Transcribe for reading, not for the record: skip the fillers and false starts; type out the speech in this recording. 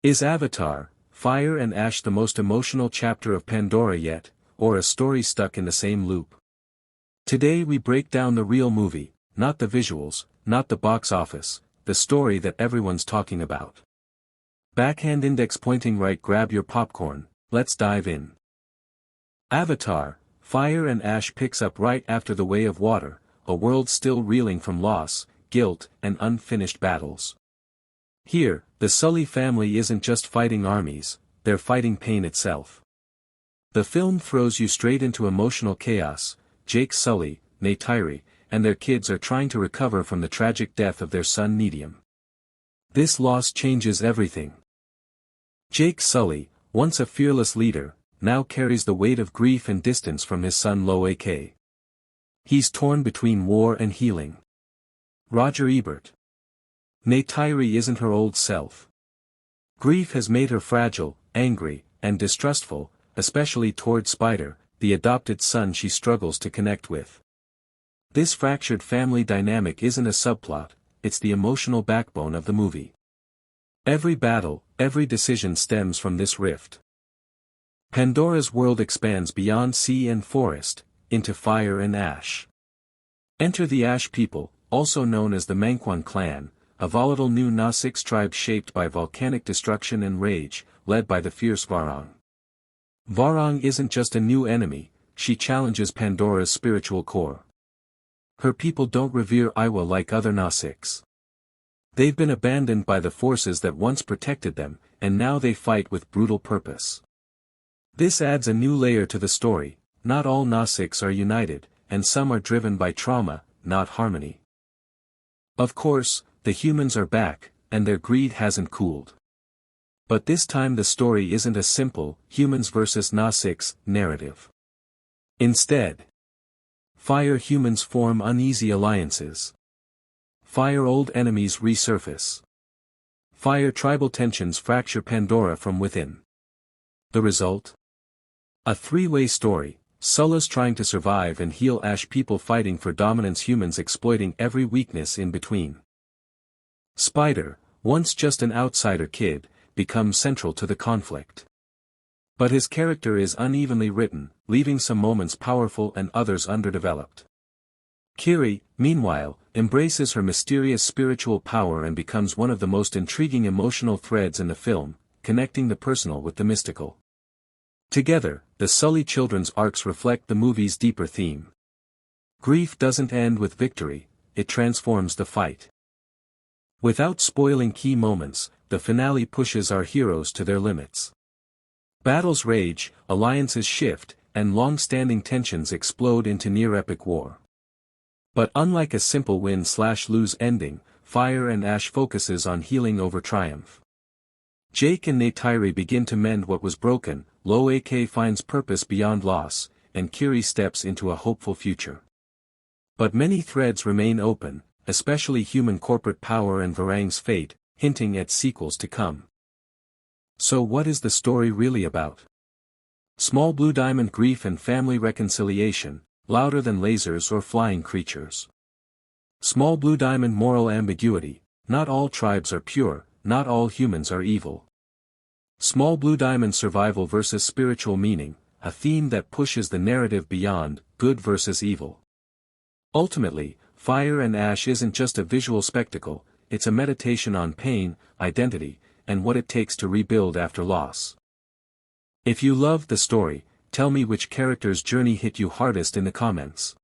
Is Avatar, Fire and Ash the most emotional chapter of Pandora yet, or a story stuck in the same loop? Today we break down the real movie, not the visuals, not the box office, the story that everyone's talking about. Backhand index pointing right, grab your popcorn, let's dive in. Avatar, Fire and Ash picks up right after The Way of Water, a world still reeling from loss, guilt, and unfinished battles. Here, the Sully family isn't just fighting armies, they're fighting pain itself. The film throws you straight into emotional chaos. Jake Sully, Neytiri, and their kids are trying to recover from the tragic death of their son Neytiri. This loss changes everything. Jake Sully, once a fearless leader, now carries the weight of grief and distance from his son Loak. He's torn between war and healing. Roger Ebert. Neytiri isn't her old self. Grief has made her fragile, angry, and distrustful, especially toward Spider, the adopted son she struggles to connect with. This fractured family dynamic isn't a subplot, it's the emotional backbone of the movie. Every battle, every decision stems from this rift. Pandora's world expands beyond sea and forest, into fire and ash. Enter the Ash people, also known as the Manquan clan, a volatile new Nausicaa tribe shaped by volcanic destruction and rage, led by the fierce Varang. Varang isn't just a new enemy, she challenges Pandora's spiritual core. Her people don't revere Iwa like other Nausicaa. They've been abandoned by the forces that once protected them, and now they fight with brutal purpose. This adds a new layer to the story. Not all Nausicaa are united, and some are driven by trauma, not harmony. Of course, the humans are back, and their greed hasn't cooled. But this time the story isn't a simple humans versus Nausicaa narrative. Instead, fire humans form uneasy alliances. Fire old enemies resurface. Fire tribal tensions fracture Pandora from within. The result? A three-way story, Sully's trying to survive and heal, Ash people fighting for dominance, humans exploiting every weakness in between. Spider, once just an outsider kid, becomes central to the conflict. But his character is unevenly written, leaving some moments powerful and others underdeveloped. Kiri, meanwhile, embraces her mysterious spiritual power and becomes one of the most intriguing emotional threads in the film, connecting the personal with the mystical. Together, the Sully children's arcs reflect the movie's deeper theme. Grief doesn't end with victory, it transforms the fight. Without spoiling key moments, the finale pushes our heroes to their limits. Battles rage, alliances shift, and long-standing tensions explode into near-epic war. But unlike a simple win-slash-lose ending, Fire and Ash focuses on healing over triumph. Jake and Neytiri begin to mend what was broken, Loak finds purpose beyond loss, and Kiri steps into a hopeful future. But many threads remain open, especially human corporate power and Varang's fate, hinting at sequels to come. So what is the story really about? Small blue diamond, grief and family reconciliation, louder than lasers or flying creatures. Small blue diamond, moral ambiguity, not all tribes are pure, not all humans are evil. Small blue diamond, survival versus spiritual meaning, a theme that pushes the narrative beyond good versus evil. Ultimately, Fire and Ash isn't just a visual spectacle, it's a meditation on pain, identity, and what it takes to rebuild after loss. If you loved the story, tell me which character's journey hit you hardest in the comments.